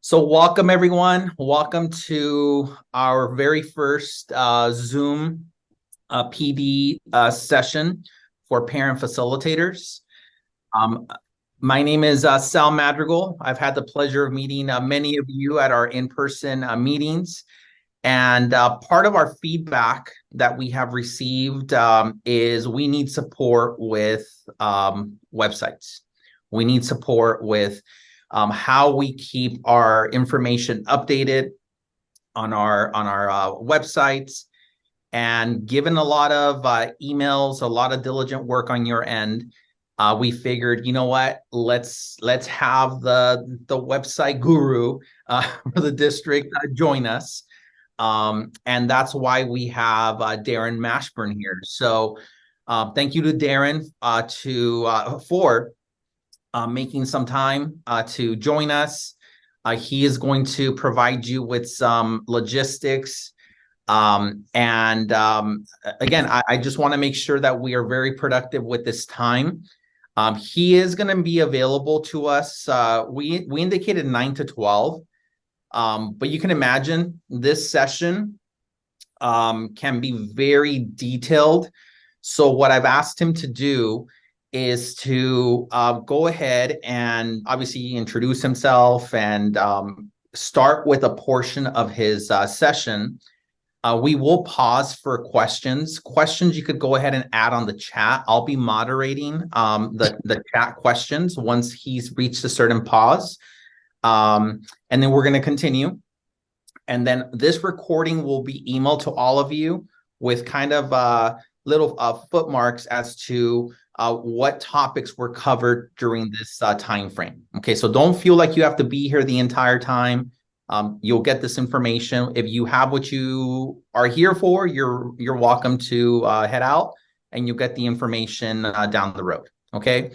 So welcome everyone. Welcome to our very first Zoom PD session for parent facilitators. Um, my name is Sal Madrigal. I've had the pleasure of meeting many of you at our in-person meetings. And part of our feedback that we have received is we need support with websites. We need support with how we keep our information updated on our websites. And given a lot of emails, a lot of diligent work on your end, we figured, you know what, let's have the website guru for the district join us. And that's why we have Darren Mashburn here. So thank you to Darren for making some time to join us. He is going to provide you with some logistics. And again, I just want to make sure that we are very productive with this time. He is going to be available to us. We indicated 9 to 12. But you can imagine this session can be very detailed. So what I've asked him to do is to go ahead and obviously introduce himself and start with a portion of his session. We will pause for questions. Questions you could go ahead and add on the chat. I'll be moderating the chat questions once he's reached a certain pause. And then we're going to continue. And then this recording will be emailed to all of you with kind of little footmarks as to what topics were covered during this time frame. Okay, so don't feel like you have to be here the entire time. You'll get this information. If you have what you are here for, you're welcome to head out and you'll get the information down the road. Okay,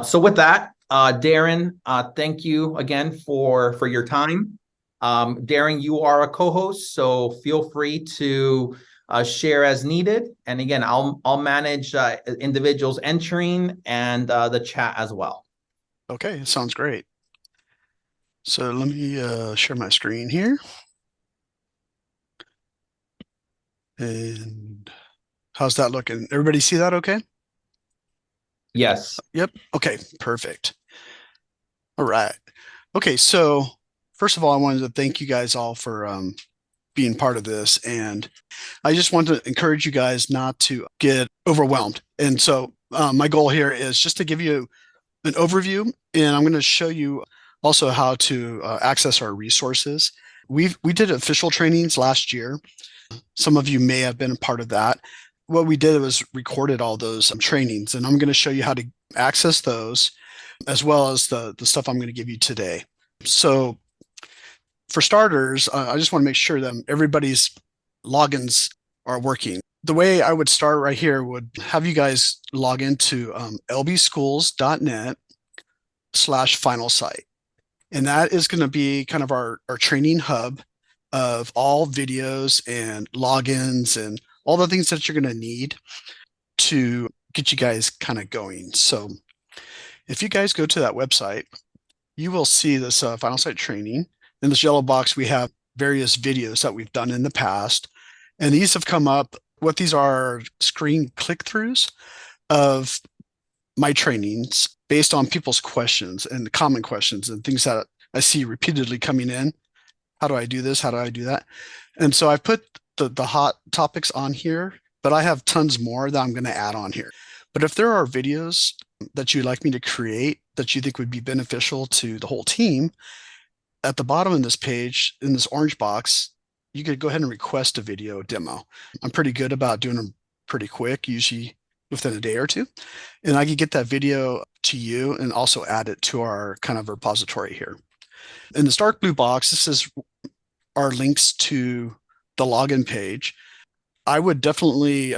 so with that, Darren, thank you again for your time. Darren, you are a co-host, so feel free to share as needed. And again, I'll manage individuals entering and the chat as well. Okay, sounds great. So let me share my screen here. And how's that looking? Everybody see that okay? Yes. Yep. Okay, perfect. All right. Okay, so first of all, I wanted to thank you guys all for being part of this. And I just want to encourage you guys not to get overwhelmed. And so my goal here is just to give you an overview, and I'm going to show you also how to access our resources. We did official trainings last year. Some of you may have been a part of that. What we did was recorded all those trainings, and I'm going to show you how to access those, as well as the stuff I'm going to give you today. So for starters, I just want to make sure that everybody's logins are working. The way I would start right here would have you guys log into lbschools.net/final site. And that is going to be kind of our training hub of all videos and logins and all the things that you're going to need to get you guys kind of going. So if you guys go to that website, you will see this final site training. In this yellow box, we have various videos that we've done in the past. And these have come up. What these are screen click-throughs of my trainings based on people's questions and the common questions and things that I see repeatedly coming in. How do I do this? How do I do that? And so I've put the hot topics on here, but I have tons more that I'm going to add on here. But if there are videos that you'd like me to create that you think would be beneficial to the whole team, at the bottom of this page, in this orange box, you could go ahead and request a video demo. I'm pretty good about doing them pretty quick, usually within a day or two. And I can get that video to you and also add it to our kind of repository here. In this dark blue box, this is our links to the login page. I would definitely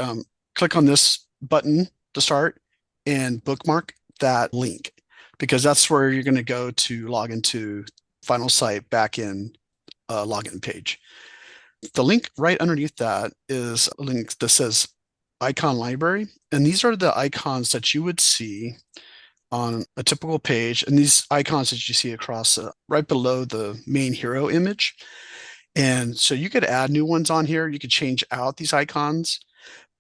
click on this button to start and bookmark that link, because that's where you're going to go to log into final site back in login page. The link right underneath that is a link that says icon library. And these are the icons that you would see on a typical page, and these icons that you see across right below the main hero image. And so you could add new ones on here. You could change out these icons,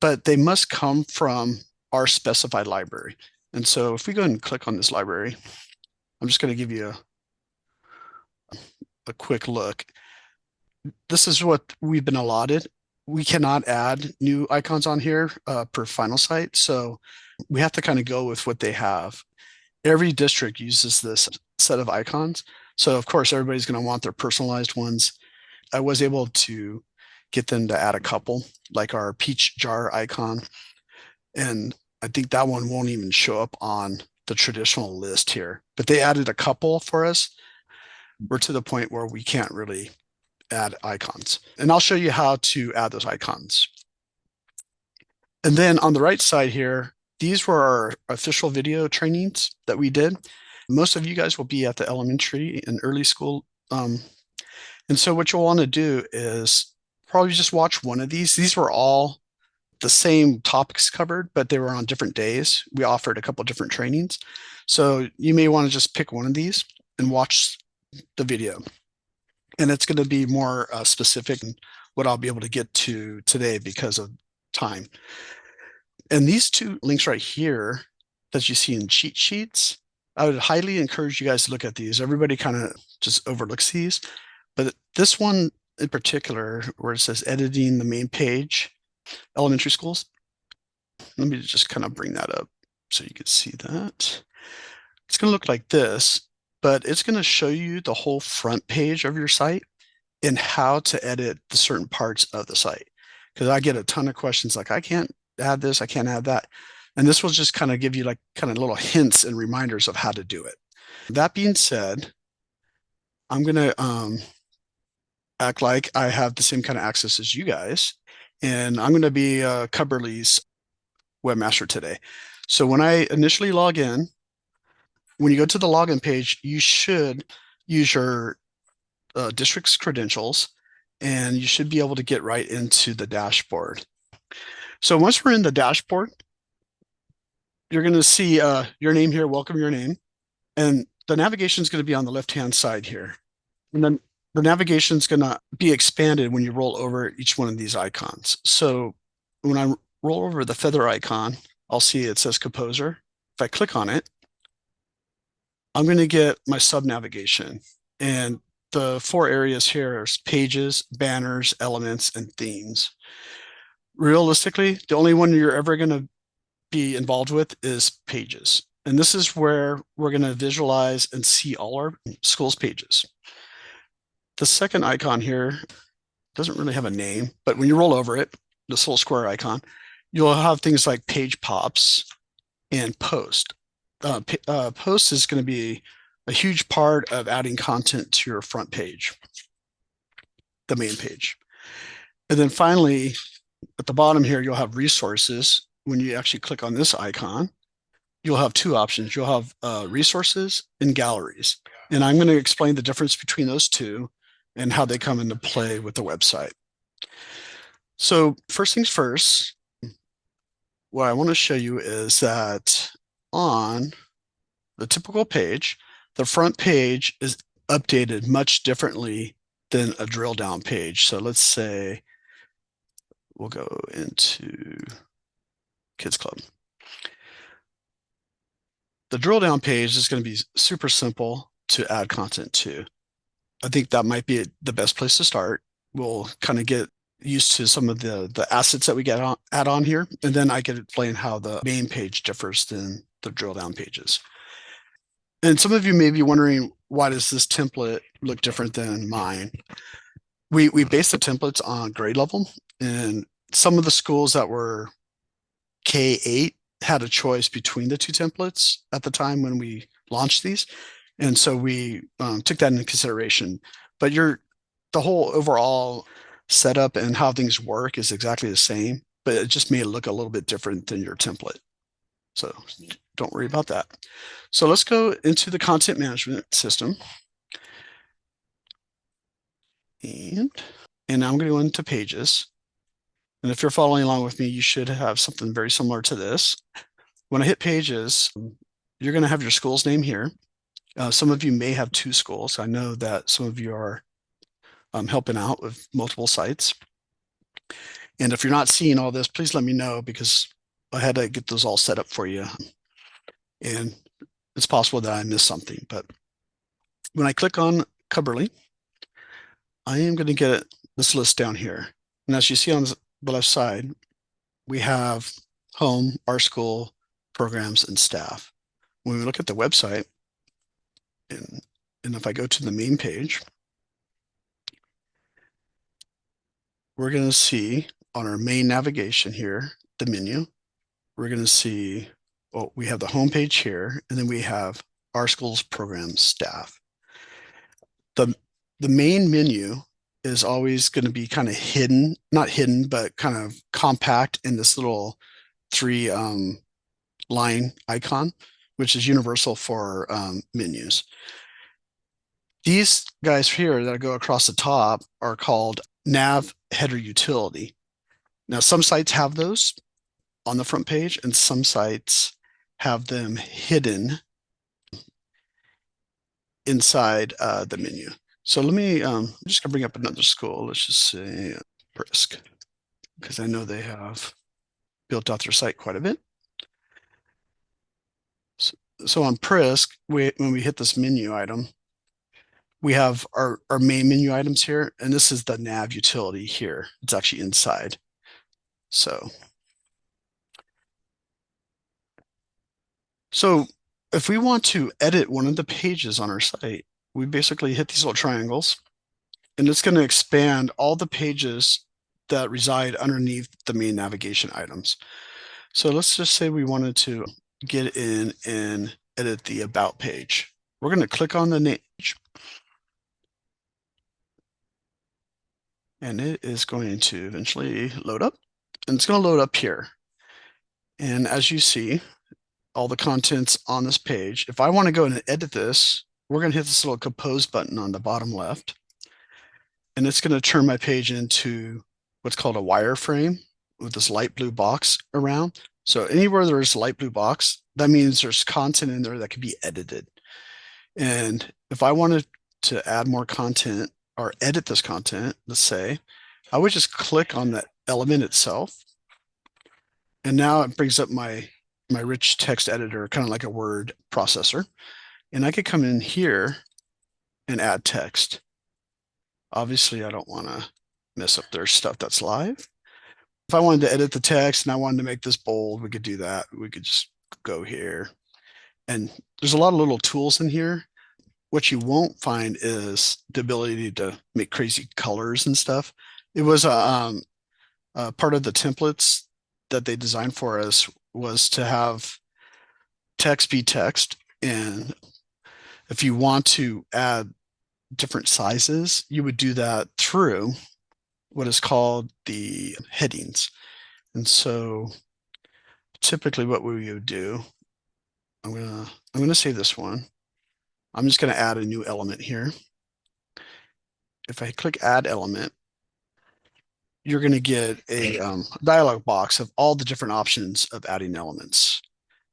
but they must come from our specified library. And so if we go and click on this library, I'm just going to give you a quick look. This is what we've been allotted. We cannot add new icons on here per final site. So we have to kind of go with what they have. Every district uses this set of icons. So of course, everybody's going to want their personalized ones. I was able to get them to add a couple, like our peach jar icon. And I think that one won't even show up on the traditional list here, but they added a couple for us. We're to the point where we can't really add icons. And I'll show you how to add those icons. And then on the right side here, these were our official video trainings that we did. Most of you guys will be at the elementary and early school. And so what you'll want to do is probably just watch one of these. These were all the same topics covered, but they were on different days. We offered a couple different trainings. So you may want to just pick one of these and watch the video. And it's going to be more specific in what I'll be able to get to today because of time. And these two links right here that you see in cheat sheets, I would highly encourage you guys to look at these. Everybody kind of just overlooks these, but this one in particular, where it says editing the main page, elementary schools. Let me just kind of bring that up so you can see that. It's going to look like this, but it's going to show you the whole front page of your site and how to edit the certain parts of the site. Because I get a ton of questions like, I can't add this, I can't add that. And this will just kind of give you like kind of little hints and reminders of how to do it. That being said, I'm going to act like I have the same kind of access as you guys. And I'm going to be Cubberly's webmaster today. So when I initially log in, when you go to the login page, you should use your district's credentials, and you should be able to get right into the dashboard. So once we're in the dashboard, you're going to see your name here, welcome your name, and the navigation is going to be on the left-hand side here. And then the navigation is going to be expanded when you roll over each one of these icons. So when I roll over the feather icon, I'll see it says Composer. If I click on it, I'm going to get my sub navigation. And the four areas here are pages, banners, elements, and themes. Realistically, the only one you're ever going to be involved with is pages. And this is where we're going to visualize and see all our schools pages. The second icon here doesn't really have a name, but when you roll over it, this little square icon, you'll have things like page pops and post. Post is going to be a huge part of adding content to your front page, the main page. And then finally, at the bottom here, you'll have resources. When you actually click on this icon, you'll have two options. You'll have resources and galleries. And I'm going to explain the difference between those two and how they come into play with the website. So first things first, what I want to show you is that on the typical page, the front page is updated much differently than a drill down page. So let's say we'll go into Kids Club. The drill down page is going to be super simple to add content to. I think that might be the best place to start. We'll kind of get used to some of the assets that we add on here, and then I can explain how the main page differs than the drill down pages. And some of you may be wondering, why does this template look different than mine? We base the templates on grade level, and some of the schools that were K-8 had a choice between the two templates at the time when we launched these. And so we took that into consideration. But the whole overall setup and how things work is exactly the same, but it just may look a little bit different than your template. So don't worry about that. So let's go into the content management system. And I'm going to go into pages. And if you're following along with me, you should have something very similar to this. When I hit pages, you're going to have your school's name here. Some of you may have two schools. I know that some of you are helping out with multiple sites. And if you're not seeing all this, please let me know, because I had to get those all set up for you. And it's possible that I missed something. But when I click on Cubberly, I am going to get this list down here. And as you see on the left side, we have home, our school, programs, and staff. When we look at the website, and if I go to the main page, we're going to see on our main navigation here, the menu, we're going to see, well, we have the home page here, and then we have our school's program staff. The main menu is always going to be kind of hidden, not hidden, but kind of compact in this little three line icon, which is universal for menus. These guys here that go across the top are called nav header utility. Now, some sites have those on the front page, and some sites have them hidden inside the menu. So let me, I'm just gonna bring up another school. Let's just say Brisk, because I know they have built out their site quite a bit. So on Prisk, when we hit this menu item, we have our main menu items here, and this is the nav utility here. It's actually inside. So if we want to edit one of the pages on our site, we basically hit these little triangles, and it's going to expand all the pages that reside underneath the main navigation items. So let's just say we wanted to get in and edit the About page. We're going to click on the name, and it is going to eventually load up, and it's going to load up here. And as you see, all the contents on this page, if I want to go in and edit this, we're going to hit this little compose button on the bottom left, and it's going to turn my page into what's called a wireframe with this light blue box around. So anywhere there's a light blue box, that means there's content in there that can be edited. And if I wanted to add more content or edit this content, let's say, I would just click on the element itself. And now it brings up my rich text editor, kind of like a word processor. And I could come in here and add text. Obviously, I don't want to mess up their stuff that's live. If I wanted to edit the text and I wanted to make this bold, we could do that. We could just go here. And there's a lot of little tools in here. What you won't find is the ability to make crazy colors and stuff. It was a part of the templates that they designed for us was to have text be text. And if you want to add different sizes, you would do that through what is called the headings. And so typically what we would do, I'm gonna save this one. I'm just gonna add a new element here. If I click add element, you're gonna get a dialog box of all the different options of adding elements.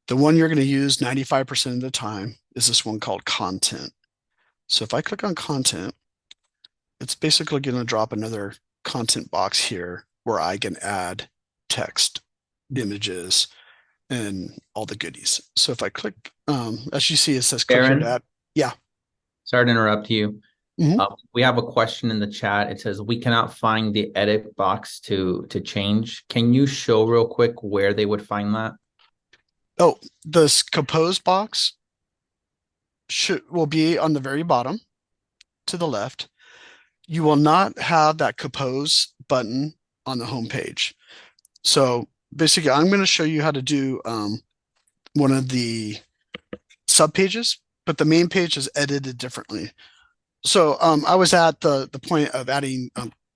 The one you're gonna use 95% of the time is this one called content. So if I click on content, it's basically gonna drop another content box here where I can add text, images, and all the goodies. So if I click, as you see, it says click here to add. Yeah. Sorry to interrupt you. Mhm. We have a question in the chat. It says, we cannot find the edit box to change. Can you show real quick where they would find that? Oh, this compose box will be on the very bottom to the left. You will not have that compose button on the home page. So basically, I'm going to show you how to do one of the sub pages, but the main page is edited differently. So I was at the point of adding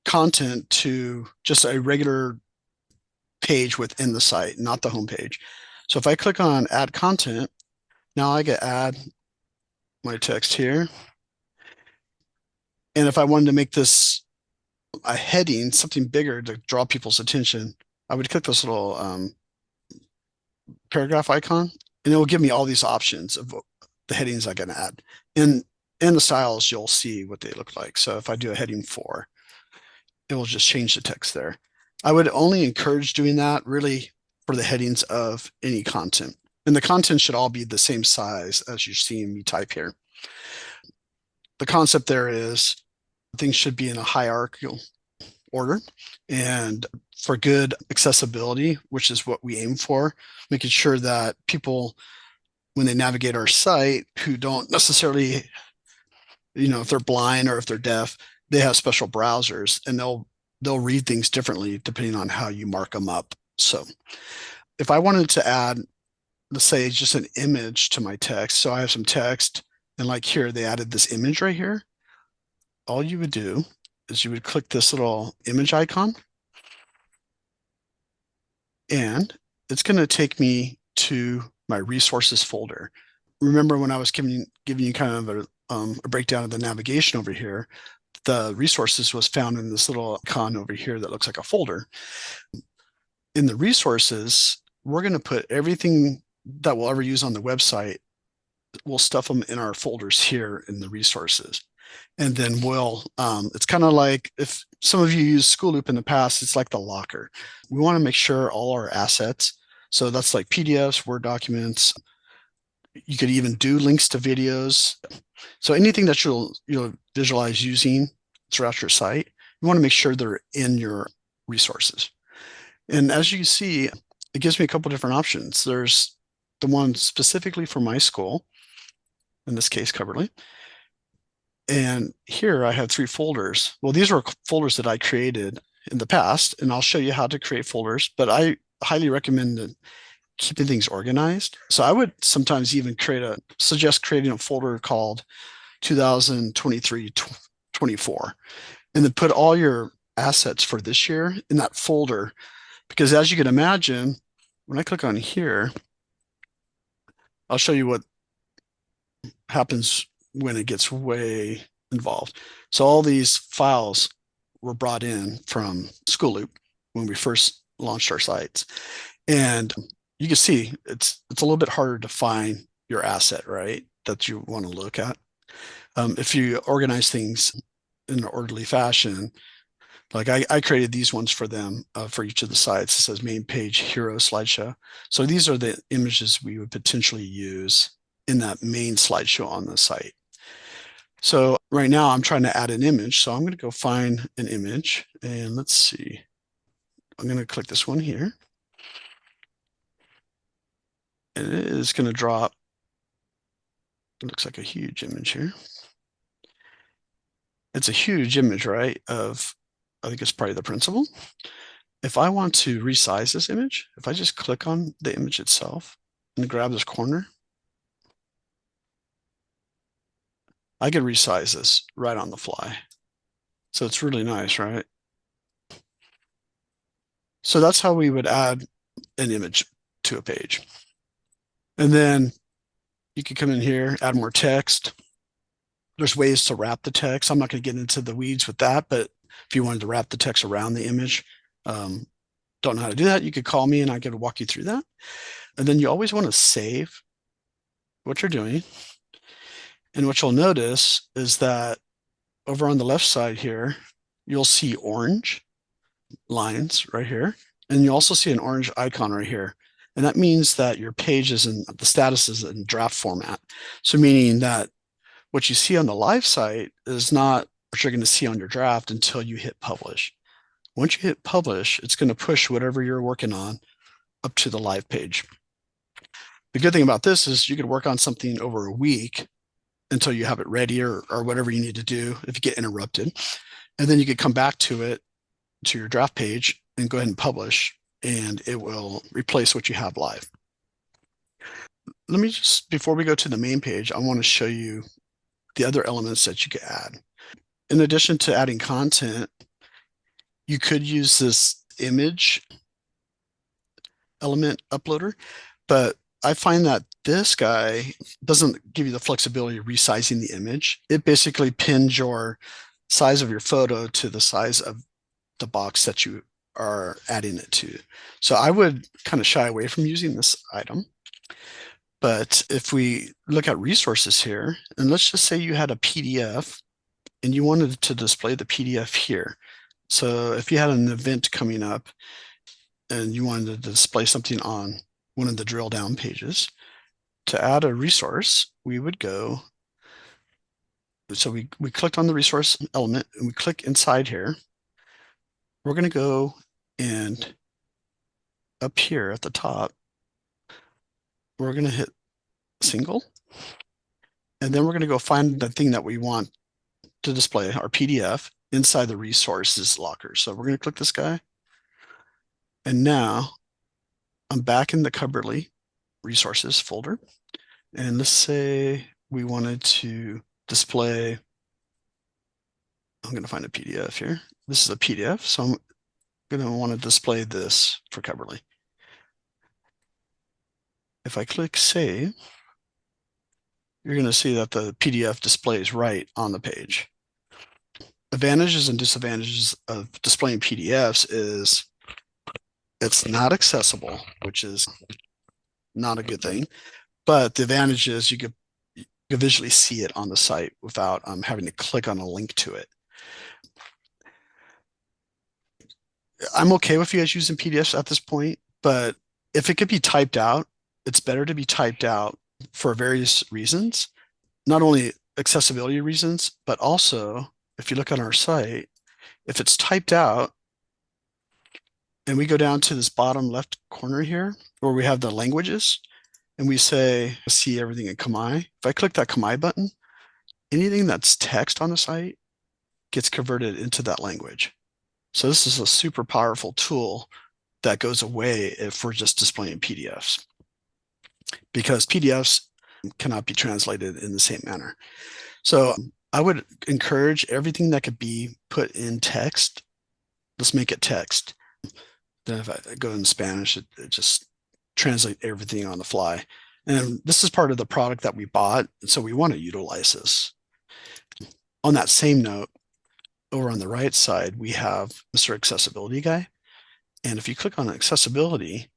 content to just a regular page within the site, not the home page. So if I click on add content, now I get add my text here. And if I wanted to make this a heading, something bigger to draw people's attention, I would click this little paragraph icon, and it will give me all these options of the headings I can add. In the styles, you'll see what they look like. So if I do a heading 4, it will just change the text there. I would only encourage doing that really for the headings of any content. And the content should all be the same size as you're seeing me type here. The concept there is things should be in a hierarchical order. And for good accessibility, which is what we aim for, making sure that people, when they navigate our site, who don't necessarily, if they're blind or if they're deaf, they have special browsers and they'll read things differently depending on how you mark them up. So if I wanted to add, let's say, just an image to my text, so I have some text, and like here, they added this image right here. All you would do is you would click this little image icon, and it's going to take me to my resources folder. Remember when I was giving you kind of a breakdown of the navigation over here, the resources was found in this little icon over here that looks like a folder. In the resources, we're going to put everything that we'll ever use on the website. We'll stuff them in our folders here in the resources. And then it's kind of like if some of you used School Loop in the past, it's like the locker. We want to make sure all our assets, so that's like PDFs, Word documents, you could even do links to videos. So anything that you'll visualize using throughout your site, you want to make sure they're in your resources. And as you see, it gives me a couple different options. There's the one specifically for my school, in this case, Coverly. And here I have 3 folders. Well, these were folders that I created in the past, and I'll show you how to create folders, but I highly recommend keeping things organized. So I would sometimes even suggest creating a folder called 2023-24, and then put all your assets for this year in that folder. Because as you can imagine, when I click on here, I'll show you what happens when it gets way involved. So all these files were brought in from School Loop when we first launched our sites. And you can see it's a little bit harder to find your asset, right, that you want to look at. If you organize things in an orderly fashion, like I created these ones for them for each of the sites. It says main page, hero, slideshow. So these are the images we would potentially use in that main slideshow on the site. So right now I'm trying to add an image. So I'm going to go find an image, and let's see. I'm going to click this one here. And it is going to drop. It looks like a huge image here. It's a huge image, right? I think it's probably the principal. If I want to resize this image, if I just click on the image itself and grab this corner, I can resize this right on the fly. So it's really nice, right? So that's how we would add an image to a page. And then you can come in here, add more text. There's ways to wrap the text. I'm not going to get into the weeds with that, but if you wanted to wrap the text around the image, don't know how to do that, you could call me and I could walk you through that. And then you always want to save what you're doing. And what you'll notice is that over on the left side here, you'll see orange lines right here. And you also see an orange icon right here. And that means that your page the status is in draft format. So meaning that what you see on the live site is not what you're going to see on your draft until you hit publish. Once you hit publish, it's going to push whatever you're working on up to the live page. The good thing about this is you could work on something over a week until you have it ready or whatever you need to do if you get interrupted. And then you could come back to it, to your draft page, and go ahead and publish, and it will replace what you have live. Let me just, before we go to the main page, I want to show you the other elements that you could add. In addition to adding content, you could use this image element uploader, but I find that this guy doesn't give you the flexibility of resizing the image. It basically pins your size of your photo to the size of the box that you are adding it to. So I would kind of shy away from using this item. But if we look at resources here, and let's just say you had a PDF and you wanted to display the PDF here. So if you had an event coming up and you wanted to display something on one of the drill down pages, to add a resource, we would go. So we clicked on the resource element and we click inside here. We're going to go and up here at the top, we're going to hit single. And then we're going to go find the thing that we want to display, our PDF, inside the resources locker. So we're going to click this guy. And now I'm back in the Cubberly resources folder. And let's say we wanted to display, I'm going to find a PDF here. This is a PDF. So I'm going to want to display this for Cubberly. If I click save, you're going to see that the PDF displays right on the page. Advantages and disadvantages of displaying PDFs is it's not accessible, which is not a good thing. But the advantage is you could visually see it on the site without having to click on a link to it. I'm okay with you guys using PDFs at this point, but if it could be typed out, it's better to be typed out for various reasons, not only accessibility reasons, but also if you look on our site, if it's typed out and we go down to this bottom left corner here where we have the languages and we say see everything in Khmer. If I click that Khmer button, anything that's text on the site gets converted into that language. So this is a super powerful tool that goes away if we're just displaying PDFs, because PDFs cannot be translated in the same manner. So I would encourage everything that could be put in text, let's make it text. Then if I go in Spanish, it just translate everything on the fly. And this is part of the product that we bought, so we want to utilize this. On that same note, over on the right side, we have Mr. Accessibility guy. And if you click on accessibility,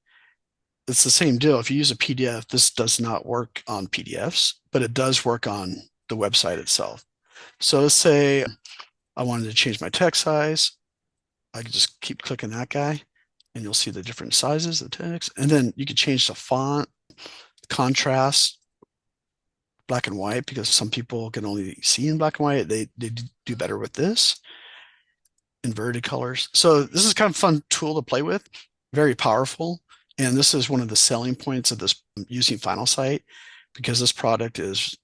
it's the same deal. If you use a PDF, this does not work on PDFs, but it does work on the website itself. So let's say I wanted to change my text size. I could just keep clicking that guy and you'll see the different sizes of text. And then you could change the font, contrast, black and white, because some people can only see in black and white. They do better with this. Inverted colors. So this is kind of a fun tool to play with, very powerful. And this is one of the selling points of this using Final Site, because this product is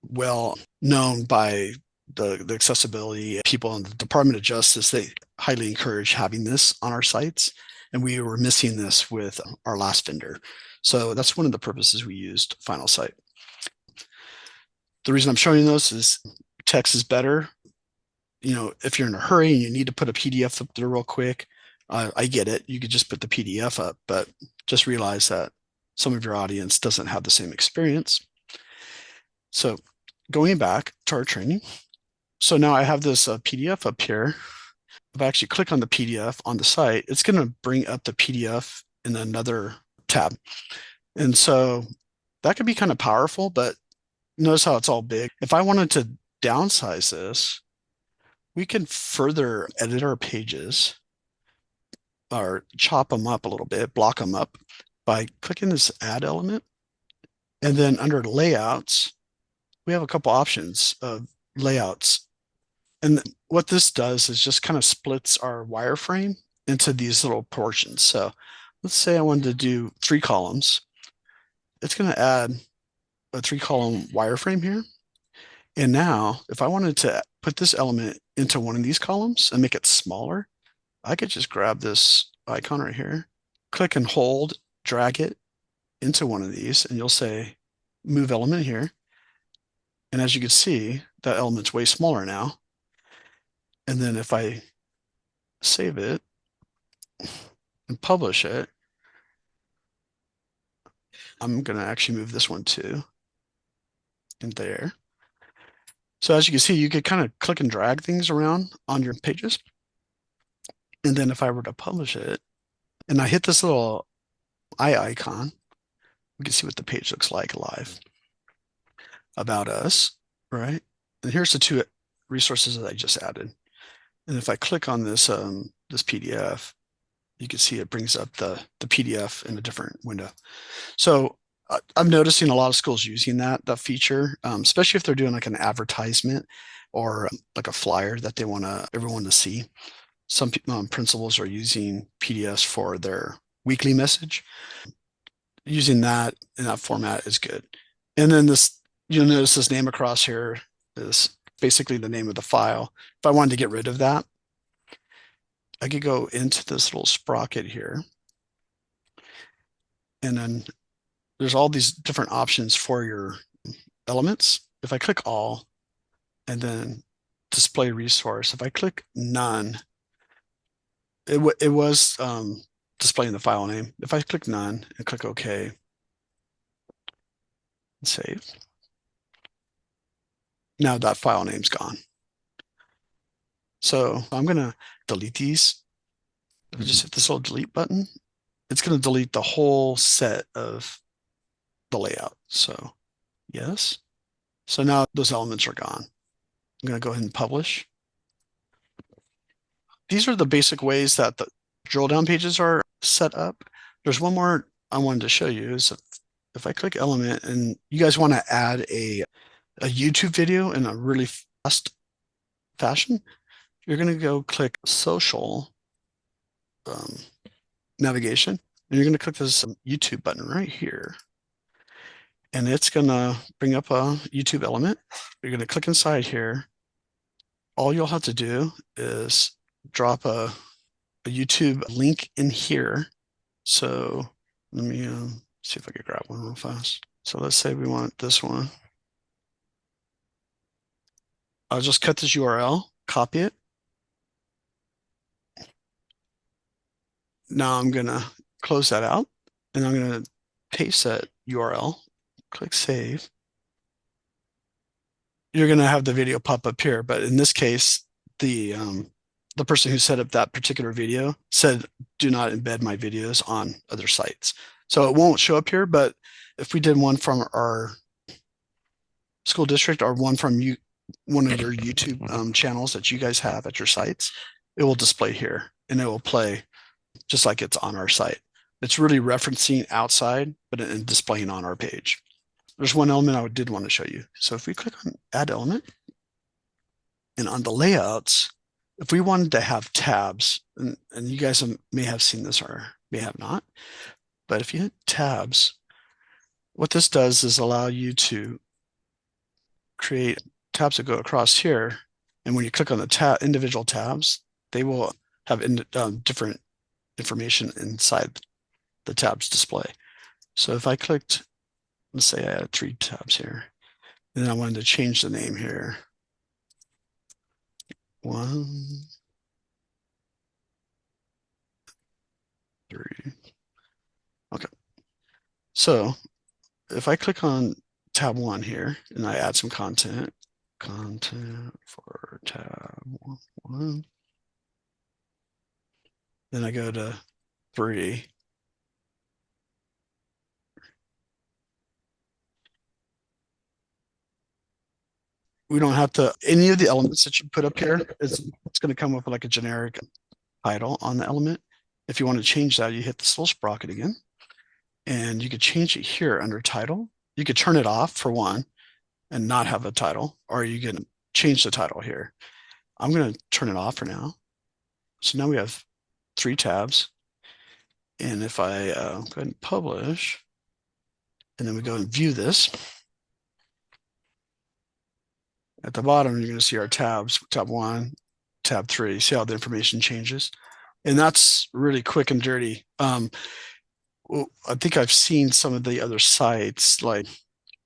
well known by the accessibility people in the Department of Justice. They highly encourage having this on our sites. And we were missing this with our last vendor. So that's one of the purposes we used Final Site. The reason I'm showing those is text is better. You know, if you're in a hurry and you need to put a PDF up there real quick, I get it. You could just put the PDF up, but just realize that some of your audience doesn't have the same experience. So going back to our training. So now I have this PDF up here. If I actually click on the PDF on the site, it's going to bring up the PDF in another tab. And so that could be kind of powerful, but notice how it's all big. If I wanted to downsize this, we can further edit our pages or chop them up a little bit, block them up by clicking this add element. And then under layouts, we have a couple options of layouts. And what this does is just kind of splits our wireframe into these little portions. So let's say I wanted to do 3 columns. It's going to add a 3-column wireframe here. And now if I wanted to put this element into one of these columns and make it smaller, I could just grab this icon right here, click and hold, drag it into one of these, and you'll say move element here. And as you can see, that element's way smaller now. And then if I save it and publish it, I'm going to actually move this one too in there. So as you can see, you could kind of click and drag things around on your pages. And then if I were to publish it and I hit this little eye icon, we can see what the page looks like live. About us, right? And here's the two resources that I just added. And if I click on this this PDF, you can see it brings up the PDF in a different window. So I'm noticing a lot of schools using that feature, especially if they're doing like an advertisement or like a flyer that they want everyone to see. Some principals are using PDFs for their weekly message. Using that in that format is good. And then this, you'll notice this name across here is basically the name of the file. If I wanted to get rid of that, I could go into this little sprocket here. And then there's all these different options for your elements. If I click all and then display resource, if I click none, it was displaying the file name. If I click none and click OK and save, now that file name's gone. So I'm going to delete these. If I just hit this little delete button, it's going to delete the whole set of the layout. So yes. So now those elements are gone. I'm going to go ahead and publish. These are the basic ways that the drill down pages are set up. There's one more I wanted to show you is if I click element and you guys want to add a YouTube video in a really fast fashion, you're going to go click social navigation, and you're going to click this YouTube button right here. And it's going to bring up a YouTube element. You're going to click inside here. All you'll have to do is drop a YouTube link in here. So let me see if I can grab one real fast. So let's say we want this one. I'll just cut this URL, copy it. Now I'm going to close that out and I'm going to paste that URL, click save. You're going to have the video pop up here, but in this case, the person who set up that particular video said, do not embed my videos on other sites. So it won't show up here, but if we did one from our school district or one from one of your YouTube channels that you guys have at your sites, it will display here and it will play just like it's on our site. It's really referencing outside, but displaying on our page. There's one element I did want to show you. So if we click on add element and on the layouts, if we wanted to have tabs, and you guys may have seen this or may have not, but if you hit tabs, what this does is allow you to create tabs that go across here. And when you click on the individual tabs, they will have different information inside the tabs display. So if I clicked, let's say I had 3 tabs here, and then I wanted to change the name here. 1, 3. Okay. So if I click on tab 1 here and I add some content for tab 1, then I go to 3. We don't have to, any of the elements that you put up here, it's going to come up with like a generic title on the element. If you want to change that, you hit this little sprocket again, and you could change it here under title. You could turn it off for one and not have a title, or you can change the title here. I'm going to turn it off for now. So now we have 3 tabs. And if I go ahead and publish, and then we go and view this, at the bottom, you're going to see our tabs, tab 1, tab 3. See how the information changes? And that's really quick and dirty. Well, I think I've seen some of the other sites, like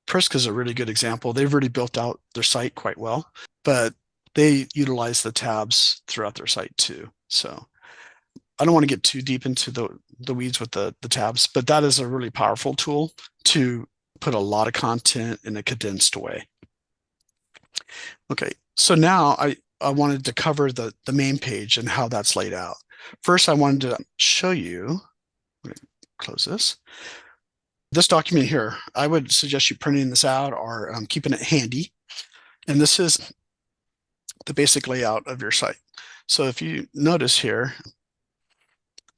Prisk is a really good example. They've really built out their site quite well, but they utilize the tabs throughout their site too. So I don't want to get too deep into the weeds with the tabs, but that is a really powerful tool to put a lot of content in a condensed way. Okay, so now I wanted to cover the main page and how that's laid out. First, I wanted to show you, I'm going to close this. This document here, I would suggest you printing this out or keeping it handy. And this is the basic layout of your site. So if you notice here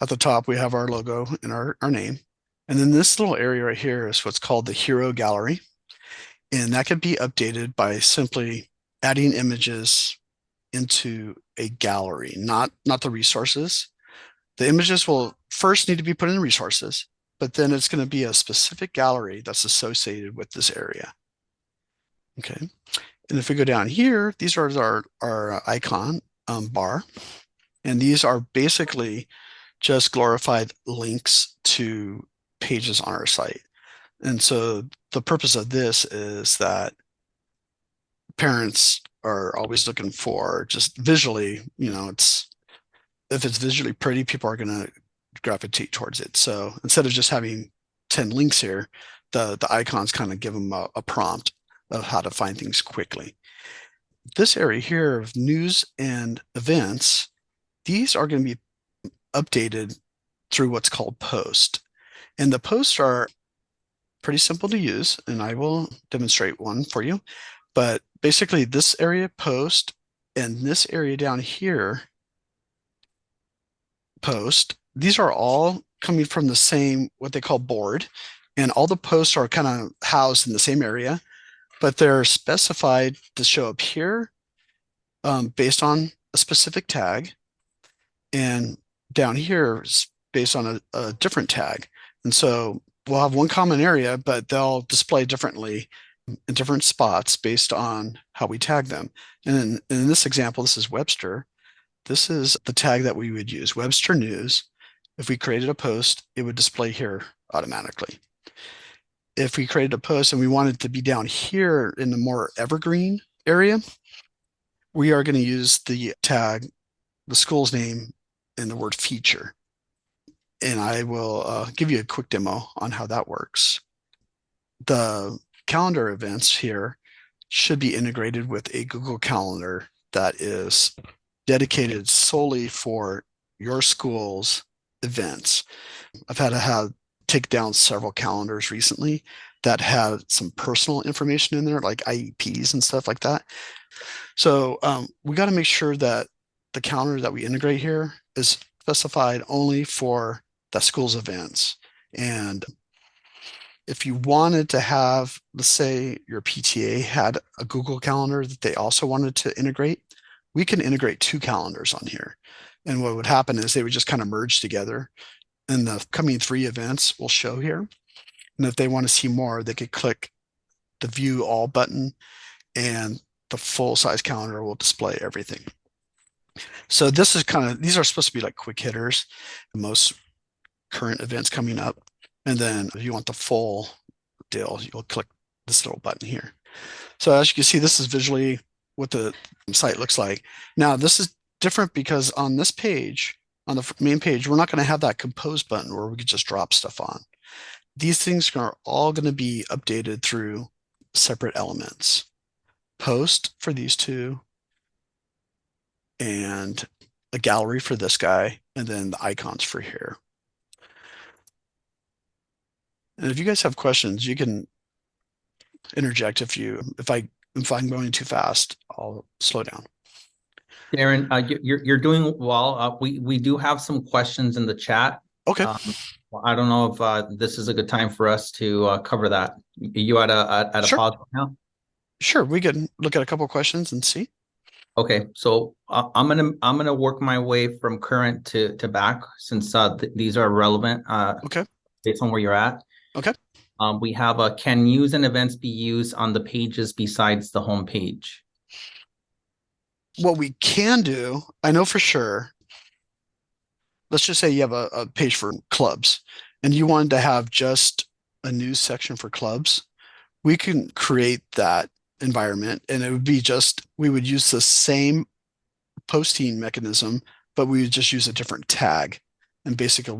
at the top, we have our logo and our name. And then this little area right here is what's called the Hero Gallery. And that can be updated by simply adding images into a gallery, not the resources. The images will first need to be put in resources, but then it's going to be a specific gallery that's associated with this area. Okay. And if we go down here, these are our icon bar. And these are basically just glorified links to pages on our site. And so the purpose of this is that parents are always looking for just visually, if it's visually pretty, people are going to gravitate towards it. So instead of just having 10 links here, the icons kind of give them a prompt of how to find things quickly. This area here of news and events, these are going to be updated through what's called post. And the posts are pretty simple to use, and I will demonstrate one for you. But basically this area post and this area down here post, these are all coming from the same, what they call board. And all the posts are kind of housed in the same area, but they're specified to show up here based on a specific tag. And down here is based on a different tag. And so we'll have one common area, but they'll display differently in different spots based on how we tag them. And in this example, this is Webster. This is the tag that we would use, Webster News. If we created a post, it would display here automatically. If we created a post and we wanted to be down here in the more evergreen area, we are going to use the tag, the school's name, and the word feature. And I will give you a quick demo on how that works. The calendar events here should be integrated with a Google Calendar that is dedicated solely for your school's events. I've had to take down several calendars recently that had some personal information in there, like IEPs and stuff like that. So we got to make sure that the calendar that we integrate here is specified only for the school's events. And if you wanted to have, let's say your PTA had a Google Calendar that they also wanted to integrate, we can integrate two calendars on here. And what would happen is they would just kind of merge together, and the coming 3 events will show here. And if they want to see more, they could click the View All button, and the full size calendar will display everything. So this is these are supposed to be like quick hitters, most current events coming up. And then if you want the full deal, you'll click this little button here. So as you can see, this is visually what the site looks like. Now, this is different because on this page, on the main page, we're not going to have that compose button where we could just drop stuff on. These things are all going to be updated through separate elements. Post for these two, and a gallery for this guy, and then the icons for here. And if you guys have questions, you can interject if I'm going too fast, I'll slow down. Darren, you're doing well. We do have some questions in the chat. Okay. I don't know if this is a good time for us to cover that. You at a Sure. pause now? Sure, we can look at a couple of questions and see. Okay, so I'm gonna work my way from current to back, since these are relevant Okay. based on where you're at. Okay. We have can news and events be used on the pages besides the home page? What we can do, I know for sure, let's just say you have a page for clubs and you wanted to have just a news section for clubs. We can create that environment, and it would be we would use the same posting mechanism, but we would just use a different tag. And basically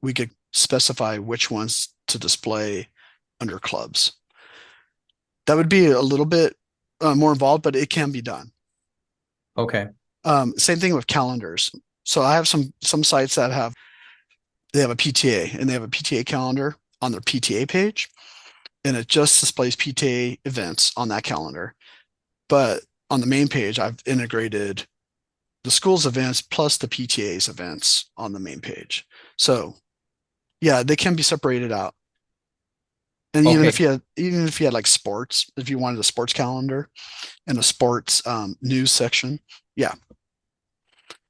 we could specify which ones to display under clubs. That would be a little bit more involved, but it can be done. Okay. Same thing with calendars. So I have some sites that they have a PTA, and they have a PTA calendar, on their PTA page, and it just displays PTA events on that calendar. But on the main page, I've integrated the school's events plus the PTA's events on the main page. So yeah, they can be separated out. And Okay. even if you had like sports, if you wanted a sports calendar and a sports news section, yeah,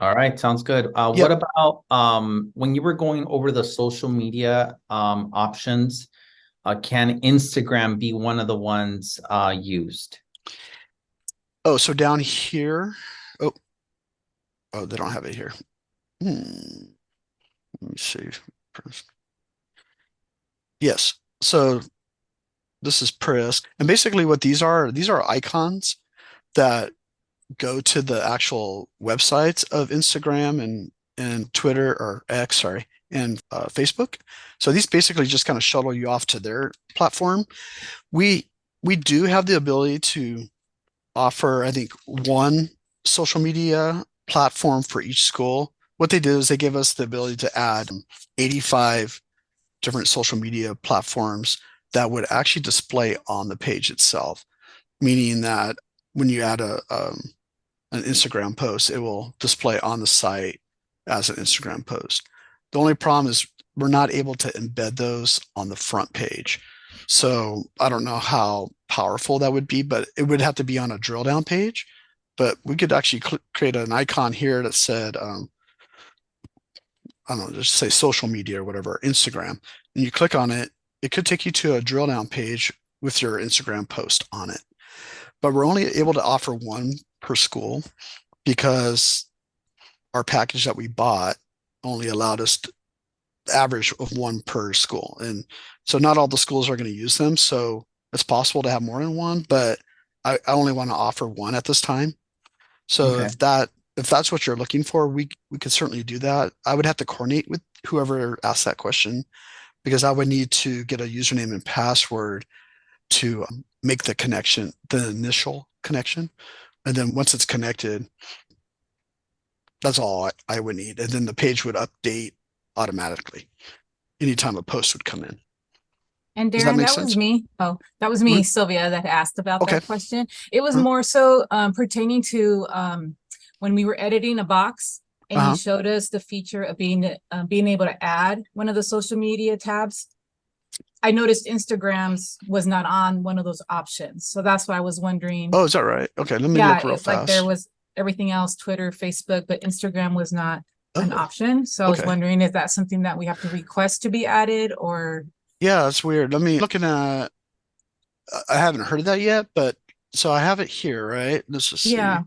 All right. Sounds good. What yep. about when you were going over the social media options? Can Instagram be one of the ones used? Oh, so down here, oh, oh, they don't have it here. Let me see. Yes. So this is Prisk. And basically what these are icons that go to the actual websites of Instagram and Twitter or X, sorry, and Facebook. So these basically just kind of shuttle you off to their platform. We we do have the ability to offer, I think, one social media platform for each school. What they did is they gave us the ability to add 85 different social media platforms that would actually display on the page itself, meaning that when you add an Instagram post, it will display on the site as an Instagram post. The only problem is we're not able to embed those on the front page. So I don't know how powerful that would be, but it would have to be on a drill down page. But we could actually create an icon here that said, I don't know, just say social media or whatever, Instagram. And you click on it, it could take you to a drill down page with your Instagram post on it. But we're only able to offer one per school because our package that we bought only allowed us to average of one per school. And so not all the schools are going to use them. So it's possible to have more than one, but I only want to offer one at this time. So Okay. if that's what you're looking for, we could certainly do that. I would have to coordinate with whoever asked that question because I would need to get a username and password to make the connection, the initial connection. And then once it's connected, that's all I would need. And then the page would update automatically anytime a post would come in. And Does that Darren, make that was sense? me. Oh, that was me, Sylvia, that asked about Okay. that question. It was Uh-huh. more so pertaining to when we were editing a box and Uh-huh. you showed us the feature of being able to add one of the social media tabs. I noticed Instagram's was not on one of those options. So that's why I was wondering. Oh, is that right? Okay, let me Yeah, look real it's like there fast. was everything else, Twitter, Facebook, but Instagram was not an Oh, option. So I was okay. wondering if that's something that we have to request to be added or. Yeah, that's weird. Let me looking at I haven't heard of that yet, but so I have it here, right? Let's just see. Yeah.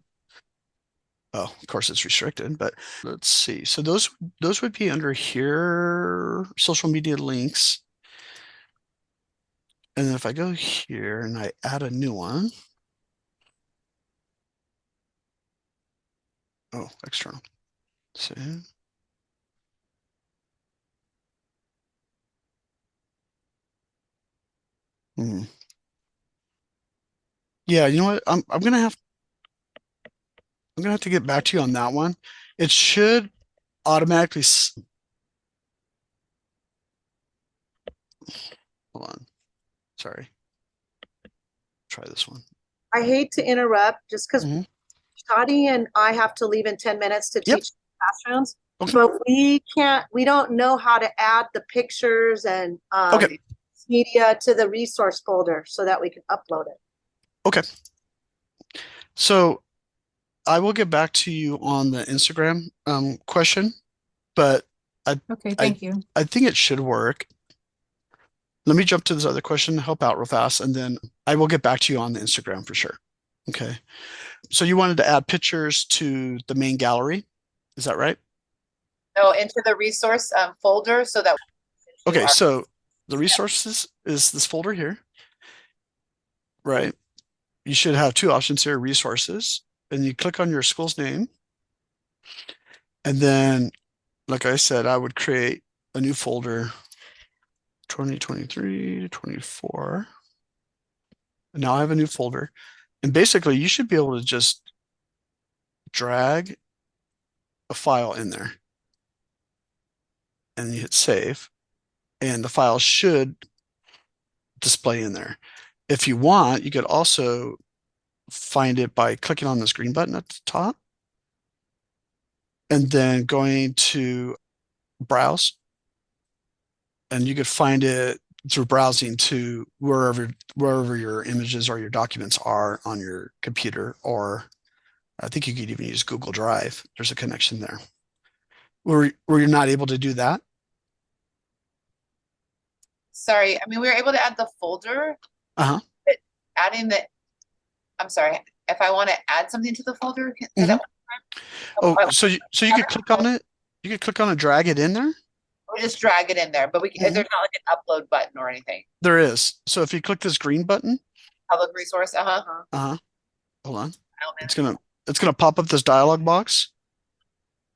Oh, of course it's restricted, but let's see. So those would be under here, social media links. And then if I go here and I add a new one. Oh, external. See. Hmm. Yeah, you know what? I'm gonna have to get back to you on that one. It should automatically hold on. Sorry. Try this one. I hate to interrupt just because Mhm. Shadi and I have to leave in 10 minutes to Yep. teach classrooms, Okay. but we don't know how to add the pictures and Okay. media to the resource folder so that we can upload it. Okay. So I will get back to you on the Instagram question, but Okay, I thank you. I think it should work. Let me jump to this other question, help out real fast, and then I will get back to you on the Instagram for sure. Okay. So you wanted to add pictures to the main gallery, is that right? No, into the resource folder so that Okay, so the resources is this folder here, right? You should have two options here, resources, and you click on your school's name. And then, like I said, I would create a new folder, 2023 to 24. And now I have a new folder. And basically, you should be able to just drag a file in there. And you hit save. and the file should display in there. If you want, you could also find it by clicking on this green button at the top and then going to browse, and you could find it through browsing to wherever your images or your documents are on your computer, or I think you could even use Google Drive. There's a connection there. Were you not able to do that? Sorry, I mean, we were able to add the folder. Uh-huh. But adding the, I'm sorry, if I want to add something to the folder, say that Oh, one more time. so you could click on it. You could click on it, drag it in there. Or just drag it in there, but we can, there's not like an upload button or anything. There is. So if you click this green button, Public resource, hold hold on. It's gonna pop up this dialog box,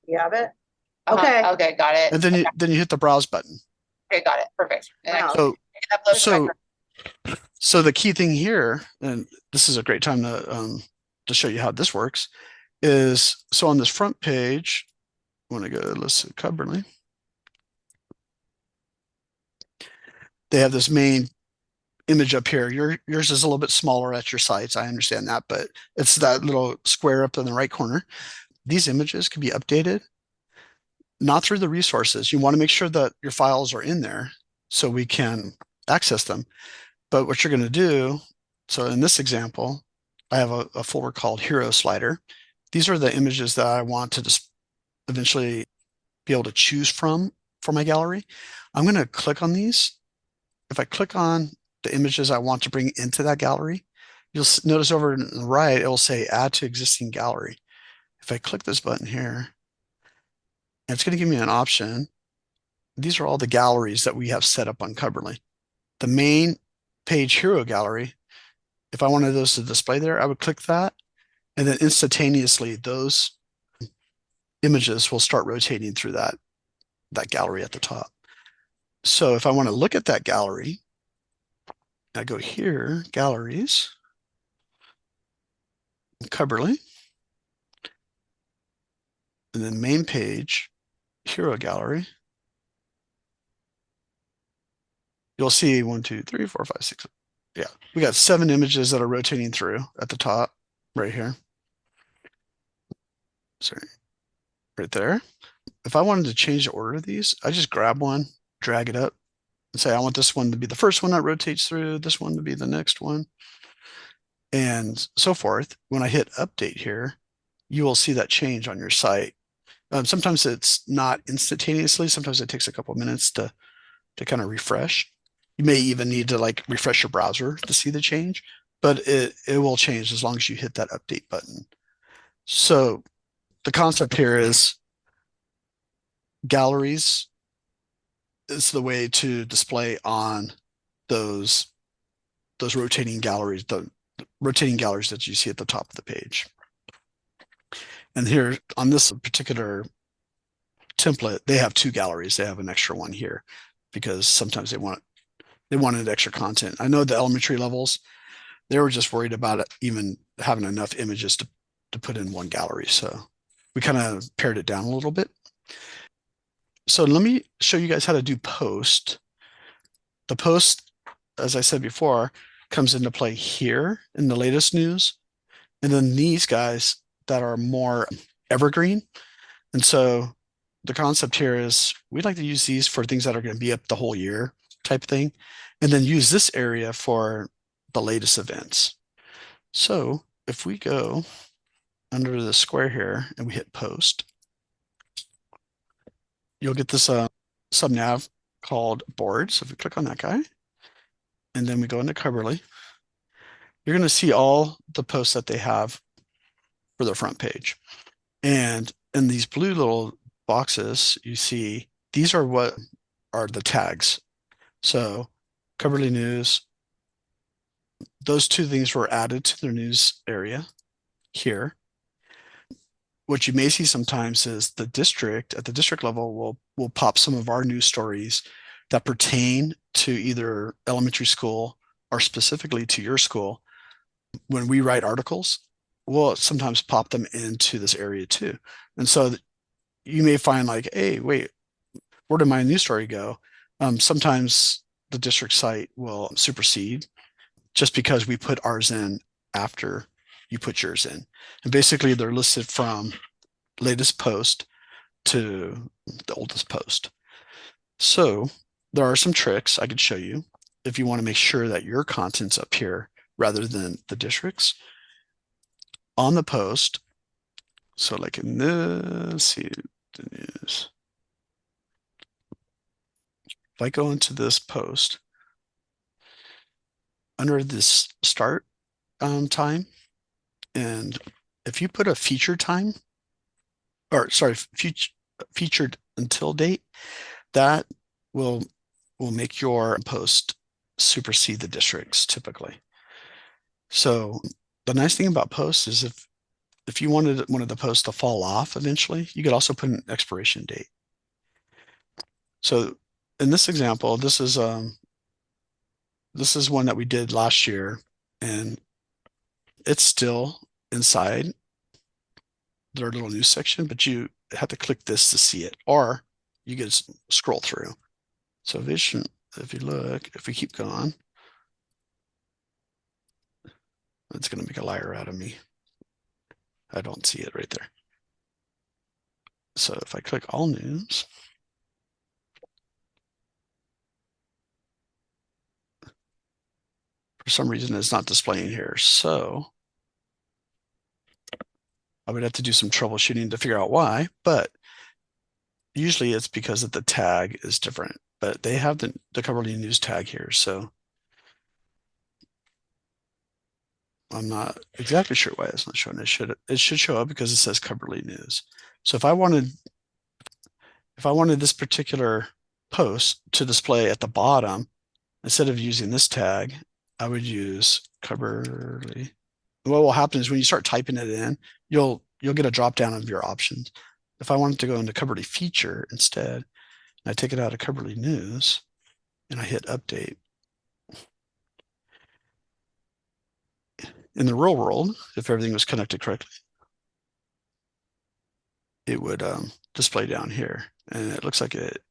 You have it? Okay. Okay. Okay, got it. and then you hit the browse button. Okay, got it. Perfect. And I Wow. So can upload it to so my- so the key thing here, and this is a great time to show you how this works, is so on this front page, when I go to list Cubberly, they have this main image up here. Yours is a little bit smaller at your sites. I understand that, but it's that little square up in the right corner. These images can be updated, not through the resources. You want to make sure that your files are in there so we can access them. But what you're going to do, so in this example, I have a folder called Hero Slider. These are the images that I want to just eventually be able to choose from for my gallery. I'm going to click on these. If I click on the images I want to bring into that gallery, you'll notice over on the right, it will say add to existing gallery. If I click this button here, it's going to give me an option. These are all the galleries that we have set up on Cubberly. The main page hero gallery, if I wanted those to display there, I would click that, and then instantaneously those images will start rotating through that gallery at the top. So if I want to look at that gallery, I go here, galleries, Cubberly, and then main page, hero gallery. You'll see 1, 2, 3, 4, 5, 6. Yeah, we got 7 images that are rotating through at the top right here. Sorry, right there. If I wanted to change the order of these, I just grab one, drag it up, and say, I want this one to be the first one that rotates through, this one to be the next one, and so forth. When I hit update here, you will see that change on your site. Sometimes it's not instantaneously. Sometimes it takes a couple of minutes to kind of refresh. You may even need to like refresh your browser to see the change, but it will change as long as you hit that update button. So the concept here is galleries is the way to display on those rotating galleries, the rotating galleries that you see at the top of the page. And here on this particular template, they have 2 galleries. They have an extra one here because sometimes they wanted extra content. I know the elementary levels, they were just worried about it, even having enough images to put in one gallery. So we kind of pared it down a little bit. So let me show you guys how to do post. The post, as I said before, comes into play here in the latest news. And then these guys that are more evergreen. And so the concept here is we like to use these for things that are going to be up the whole year type thing, and then use this area for the latest events. So if we go under the square here and we hit post, you'll get this subnav called board. So if we click on that guy, and then we go into Cubberly, you're going to see all the posts that they have for their front page. And in these blue little boxes, you see these are what are the tags. So Cubberly News, those 2 things were added to their news area here. What you may see sometimes is the district, at the district level, will pop some of our news stories that pertain to either elementary school or specifically to your school. When we write articles, we'll sometimes pop them into this area too. And so you may find like, hey, wait, where did my news story go? Sometimes the district site will supersede just because we put ours in after you put yours in. And basically they're listed from latest post to the oldest post. So there are some tricks I could show you if you want to make sure that your content's up here rather than the district's on the post. So like in this, see the news. If I go into this post, under this start time, and if you put a feature time, or sorry, featured until date, that will make your post supersede the districts typically. So the nice thing about posts is if you wanted one of the posts to fall off eventually, you could also put an expiration date. So in this example, this is one that we did last year, and it's still inside their little news section, but you have to click this to see it, or you can scroll through. So vision, if you look, if we keep going, it's going to make a liar out of me. I don't see it right there. So if I click all news, for some reason it's not displaying here. So I would have to do some troubleshooting to figure out why, but usually it's because of the tag is different, but they have the Coverly News tag here. So I'm not exactly sure why it's not showing. It should show up because it says Coverly News. So if I wanted this particular post to display at the bottom, instead of using this tag, I would use Coverly. What will happen is when you start typing it in, you'll get a drop down of your options. If I wanted to go into Coverly Feature instead, and I take it out of Coverly News and I hit update. In the real world, if everything was connected correctly, it would display down here, and it looks like it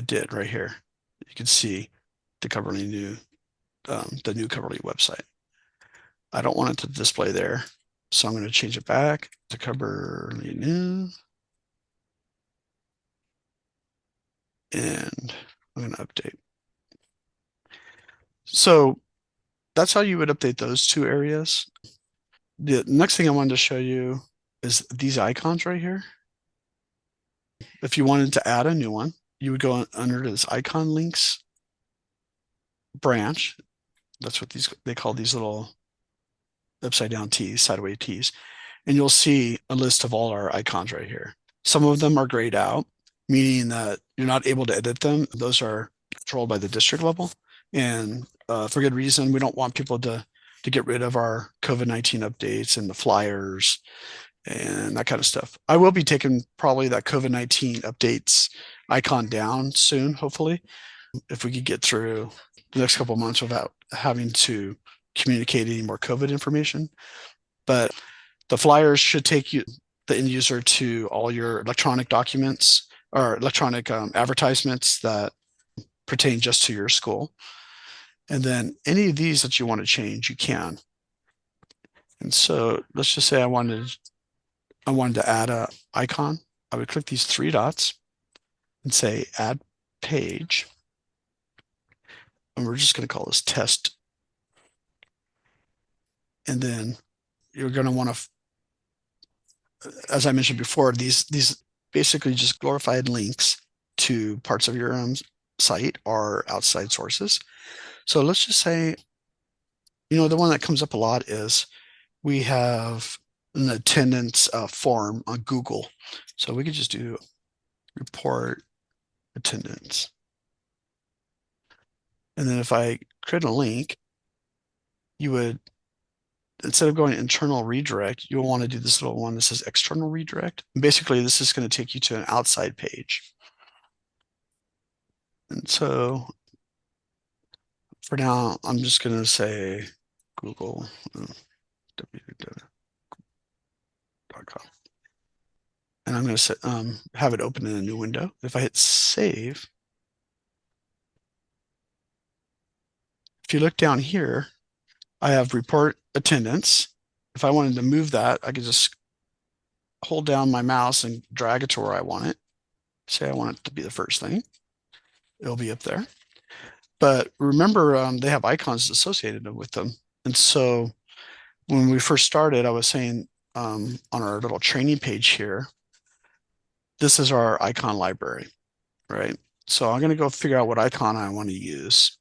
did right here. You can see the Coverly new Coverly website. I don't want it to display there, so I'm going to change it back to Coverly New, and I'm going to update. So that's how you would update those two areas. The next thing I wanted to show you is these icons right here. If you wanted to add a new one, you would go under this icon links branch. That's what they call these little upside down T's, sideways T's. And you'll see a list of all our icons right here. Some of them are grayed out, meaning that you're not able to edit them. Those are controlled by the district level. And for good reason, we don't want people to get rid of our COVID-19 updates and the flyers and that kind of stuff. I will be taking probably that COVID-19 updates icon down soon, hopefully, if we could get through the next couple of months without having to communicate any more COVID information. But the flyers should take the end user to all your electronic documents or electronic advertisements that pertain just to your school. And then any of these that you want to change, you can. And so let's just say I wanted to add a icon. I would click these three dots and say add page. And we're just going to call this test. And then you're going to want to, as I mentioned before, these basically just glorified links to parts of your site or outside sources. So let's just say, the one that comes up a lot is we have an attendance form on Google. So we could just do report attendance. And then if I create a link, you would, instead of going internal redirect, you'll want to do this little one that says external redirect. And basically, this is going to take you to an outside page. And so for now, I'm just going to say Google www.com. And I'm going to have it open in a new window. If I hit save, you look down here, I have report attendance. If I wanted to move that, I could just hold down my mouse and drag it to where I want it. Say I want it to be the first thing. It'll be up there. But remember, they have icons associated with them. And so when we first started, I was saying on our little training page here, this is our icon library, right? So I'm going to go figure out what icon I want to use.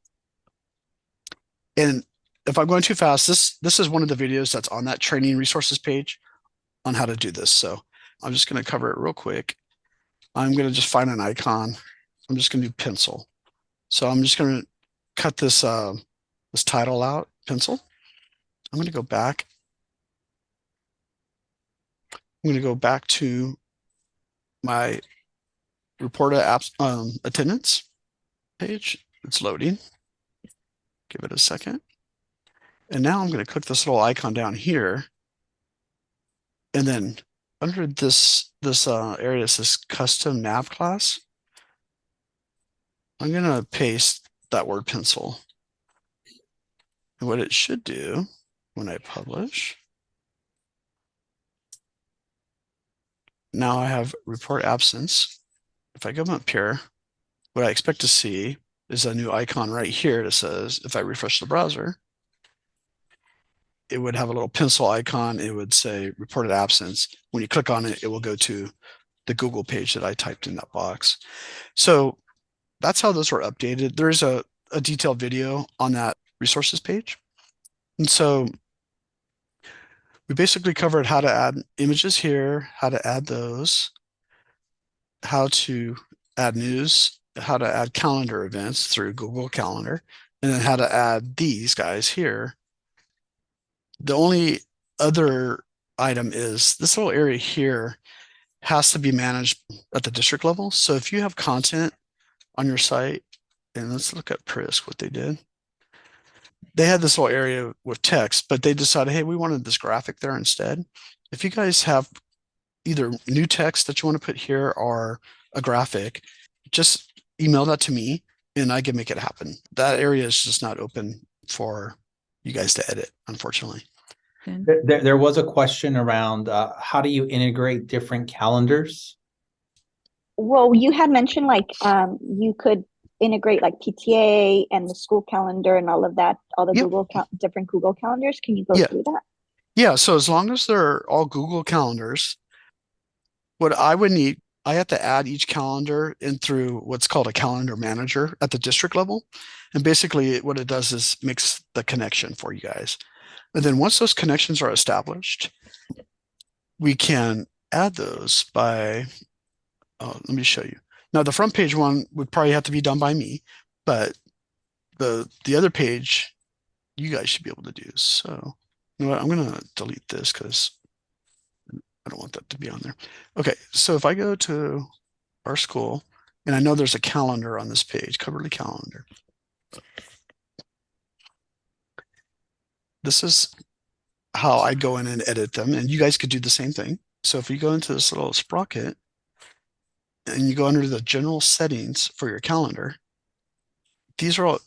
And if I'm going too fast, this is one of the videos that's on that training resources page on how to do this. So I'm just going to cover it real quick. I'm going to just find an icon. I'm just going to do pencil. So I'm just going to cut this this title out, pencil. I'm going to go back. I'm going to go back to my report attendance page. It's loading. Give it a second. And now I'm going to click this little icon down here. And then under this area, it says custom nav class. I'm going to paste that word pencil. And what it should do when I publish, now I have report absence. If I come up here, what I expect to see is a new icon right here that says, if I refresh the browser, it would have a little pencil icon. It would say reported absence. When you click on it, it will go to the Google page that I typed in that box. So that's how those were updated. There's a detailed video on that resources page. And so we basically covered how to add images here, how to add those, how to add news, how to add calendar events through Google Calendar, and then how to add these guys here. The only other item is this little area here has to be managed at the district level. So if you have content on your site, and let's look at Prisk, what they did. They had this little area with text, but they decided, hey, we wanted this graphic there instead. If you guys have either new text that you want to put here or a graphic, just email that to me and I can make it happen. That area is just not open for you guys to edit, unfortunately. There was a question around how do you integrate different calendars? Well, you had mentioned like you could integrate like PTA and the school calendar and all of that, all the Yep. Google different Google calendars. Can you go Yeah. through that? Yeah, so as long as they're all Google calendars, what I would need, I have to add each calendar in through what's called a calendar manager at the district level. And basically what it does is makes the connection for you guys. And then once those connections are established, we can add those by, let me show you. Now the front page one would probably have to be done by me, but the other page, you guys should be able to do. So you know what, I'm gonna delete this because I don't want that to be on there. Okay, so if I go to our school, and I know there's a calendar on this page, Coverly Calendar. This is how I go in and edit them, and you guys could do the same thing. So if you go into this little sprocket, and you go under the general settings for your calendar, these are all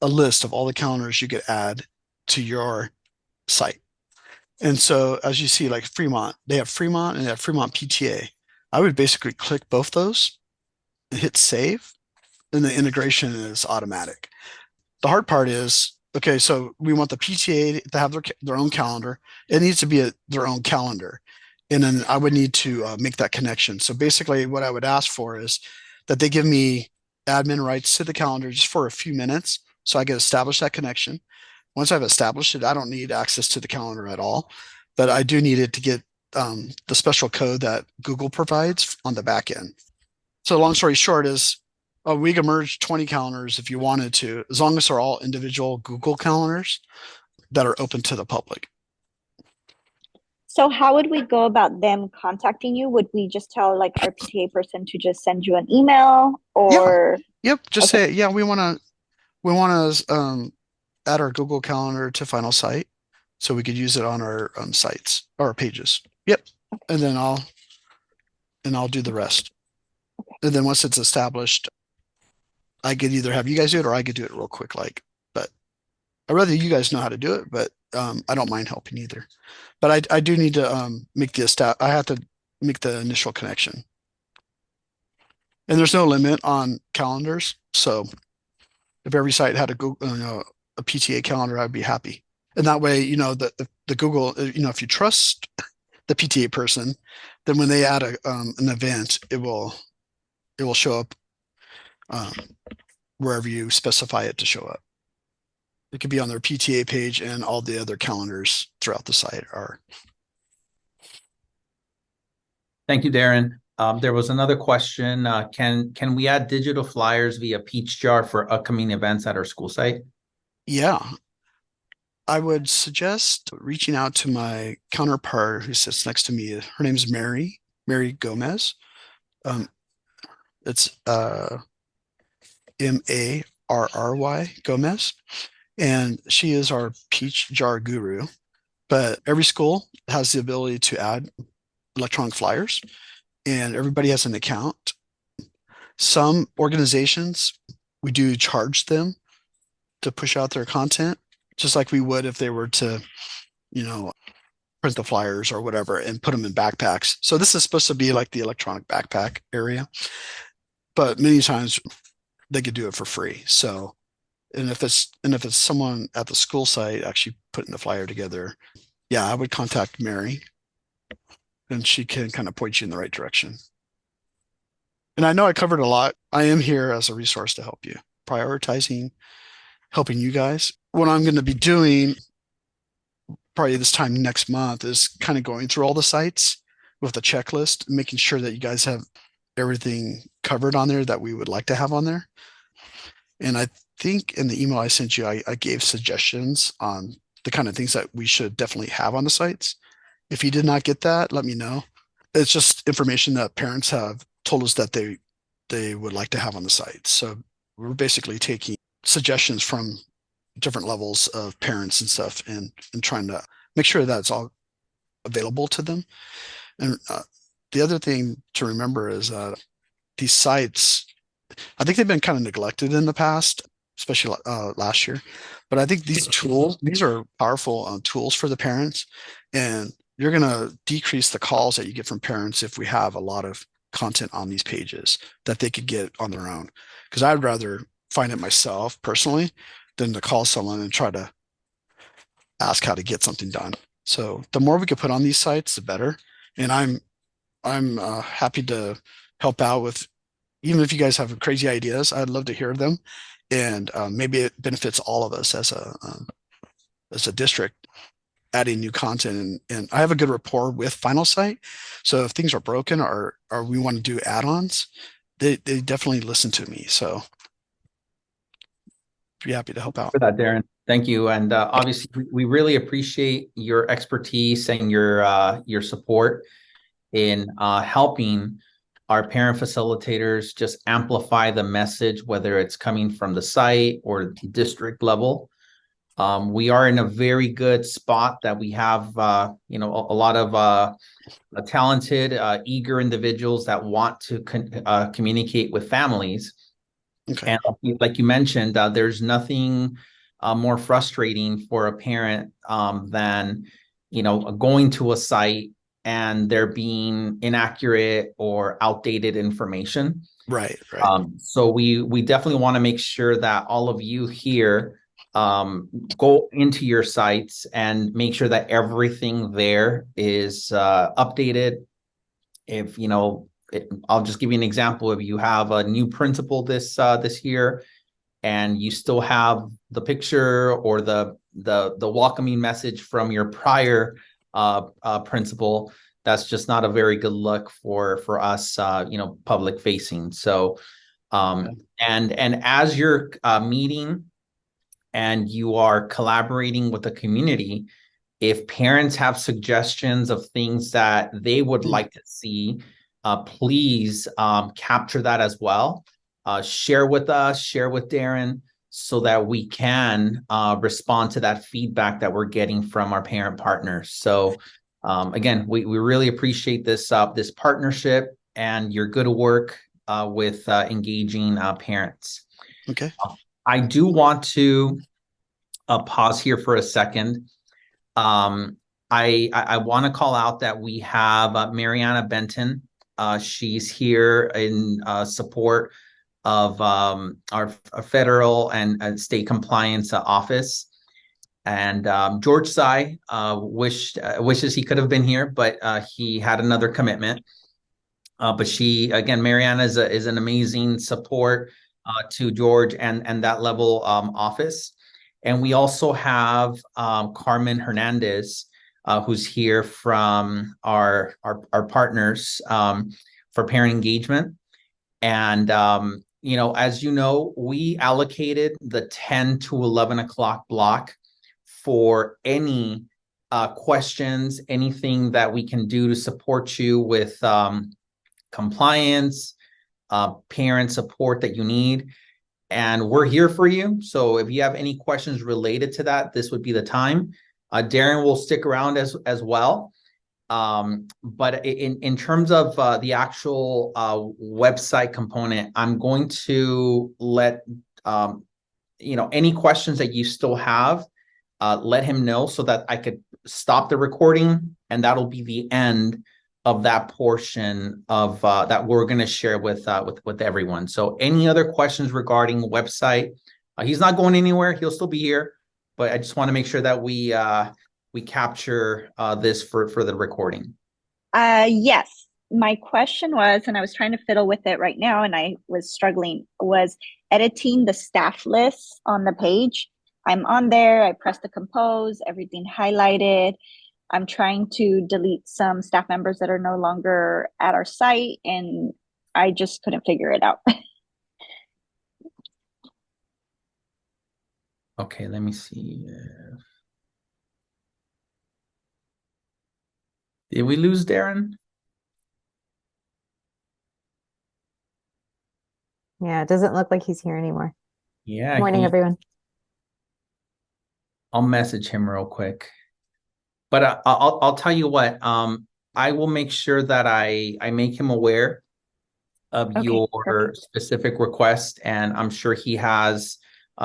a list of all the calendars you could add to your site. And so as you see, like Fremont, they have Fremont and they have Fremont PTA. I would basically click both those and hit save, and the integration is automatic. The hard part is, okay, so we want the PTA to have their own calendar. It needs to be their own calendar. And then I would need to make that connection. So basically what I would ask for is that they give me admin rights to the calendar just for a few minutes so I can establish that connection. Once I've established it, I don't need access to the calendar at all, but I do need it to get the special code that Google provides on the back end. So long story short is we can merge 20 calendars if you wanted to, as long as they're all individual Google calendars that are open to the public. So how would we go about them contacting you? Would we just tell like our PTA person to just send you an email or? Yep. Just Okay. say, yeah, we want to add our Google Calendar to Final Site so we could use it on our sites or our pages. Yep. And then I'll do the rest. And then once it's established, I could either have you guys do it or I could do it real quick, but I'd rather you guys know how to do it, but I don't mind helping either. But I do need to I have to make the initial connection. And there's no limit on calendars. So if every site had a Google, a PTA calendar, I'd be happy. And that way, the Google, if you trust the PTA person, then when they add an event, it will show up wherever you specify it to show up. It could be on their PTA page, and all the other calendars throughout the site are. Thank you, Darren. There was another question. Can we add digital flyers via Peach Jar for upcoming events at our school site? Yeah. I would suggest reaching out to my counterpart who sits next to me. Her name's Mary Gomez. It's Marry Gomez, and she is our Peach Jar guru. But every school has the ability to add electronic flyers, and everybody has an account. Some organizations, we do charge them to push out their content, just like we would if they were to, print the flyers or whatever and put them in backpacks. So this is supposed to be like the electronic backpack area, but many times they could do it for free. So, and if it's someone at the school site actually putting the flyer together, yeah, I would contact Mary, and she can kind of point you in the right direction. And I know I covered a lot. I am here as a resource to help you, prioritizing, helping you guys. What I'm going to be doing probably this time next month is kind of going through all the sites with a checklist, making sure that you guys have everything covered on there that we would like to have on there. And I think in the email I sent you, I gave suggestions on the kind of things that we should definitely have on the sites. If you did not get that, let me know. It's just information that parents have told us that they would like to have on the site. So we're basically taking suggestions from different levels of parents and stuff, and trying to make sure that it's all available to them. And the other thing to remember is these sites, I think they've been kind of neglected in the past, especially last year. But I think these are powerful tools for the parents, and you're going to decrease the calls that you get from parents if we have a lot of content on these pages that they could get on their own. Because I'd rather find it myself personally than to call someone and try to ask how to get something done. So the more we could put on these sites, the better. And I'm happy to help out with, even if you guys have crazy ideas, I'd love to hear them. And maybe it benefits all of us as a district, adding new content. And I have a good rapport with Final Site. So if things are broken or we want to do add-ons, they definitely listen to me. So be happy to help out. For that, Darren. Thank you. And obviously, we really appreciate your expertise and your support in helping our parent facilitators just amplify the message, whether it's coming from the site or the district level. We are in a very good spot that we have, a lot of talented, eager individuals that want to communicate with families. Okay. And like you mentioned, there's nothing more frustrating for a parent than, going to a site and there being inaccurate or outdated information. Right. So we definitely want to make sure that all of you here go into your sites and make sure that everything there is updated. If I'll just give you an example. If you have a new principal this year, and you still have the picture or the welcoming message from your prior principal, that's just not a very good look for us, public facing. So, and as you're meeting and you are collaborating with the community, if parents have suggestions of things that they would like to see, please capture that as well. Share with us, share with Darren, so that we can respond to that feedback that we're getting from our parent partners. So again, we really appreciate this partnership and your good work with engaging parents. Okay. I do want to pause here for a second. I want to call out that we have Mariana Benton. She's here in support of our federal and state compliance office. And George Tsai wishes he could have been here, but he had another commitment. But she, again, Mariana is an amazing support to George and that level office. And we also have Carmen Hernandez, who's here from our partners for parent engagement. And as you know, we allocated the 10 to 11 o'clock block for any questions, anything that we can do to support you with compliance, parent support that you need. And we're here for you. So if you have any questions related to that, this would be the time. Darren will stick around as well. But in terms of the actual website component, I'm going to let any questions that you still have, let him know so that I could stop the recording, and that'll be the end of that portion of that we're going to share with everyone. So any other questions regarding website? He's not going anywhere. He'll still be here, but I just want to make sure that we capture this for the recording. Yes. My question was, and I was trying to fiddle with it right now, and I was struggling, was editing the staff lists on the page. I'm on there. I press the compose, everything highlighted. I'm trying to delete some staff members that are no longer at our site, and I just couldn't figure it out. Okay, let me see. Did we lose Darren? Yeah, it doesn't look like he's here anymore. Yeah. Morning, everyone. I'll message him real quick. But I'll tell you what. I will make sure that I make him aware of your perfect. specific request, and I'm sure he has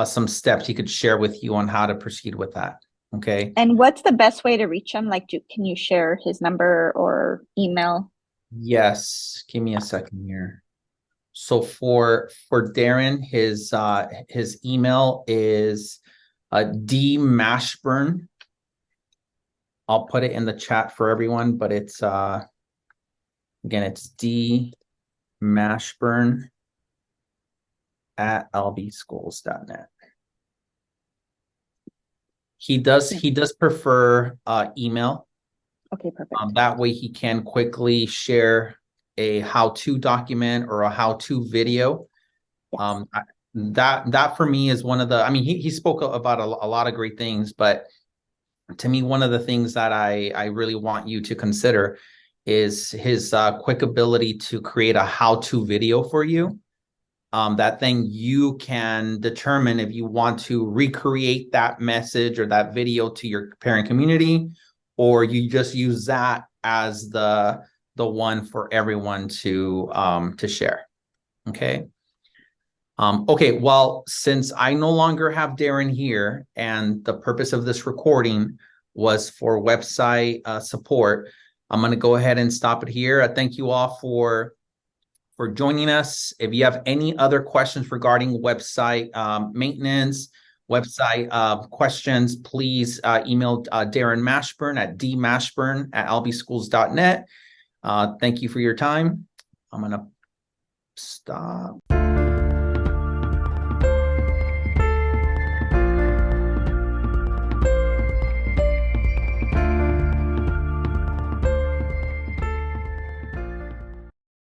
some steps he could share with you on how to proceed with that. Okay. And what's the best way to reach him? Like, can you share his number or email? Yes. Give me a second here. So for Darren, his email is dmashburn. I'll put it in the chat for everyone, but it's again, it's dmashburn@lbschools.net. He does prefer email. Okay, perfect. That way he can quickly share a how-to document or a how-to video. Yes. That for me is one of the, I mean, he spoke about a lot of great things, but to me, one of the things that I really want you to consider is his quick ability to create a how-to video for you. That thing you can determine if you want to recreate that message or that video to your parent community, or you just use that as the one for everyone to share. Okay. Okay, well, since I no longer have Darren here and the purpose of this recording was for website support, I'm going to go ahead and stop it here. I thank you all for joining us. If you have any other questions regarding website maintenance, website questions, please email Darren Mashburn at dmashburn@lbschools.net. Thank you for your time. I'm going to stop.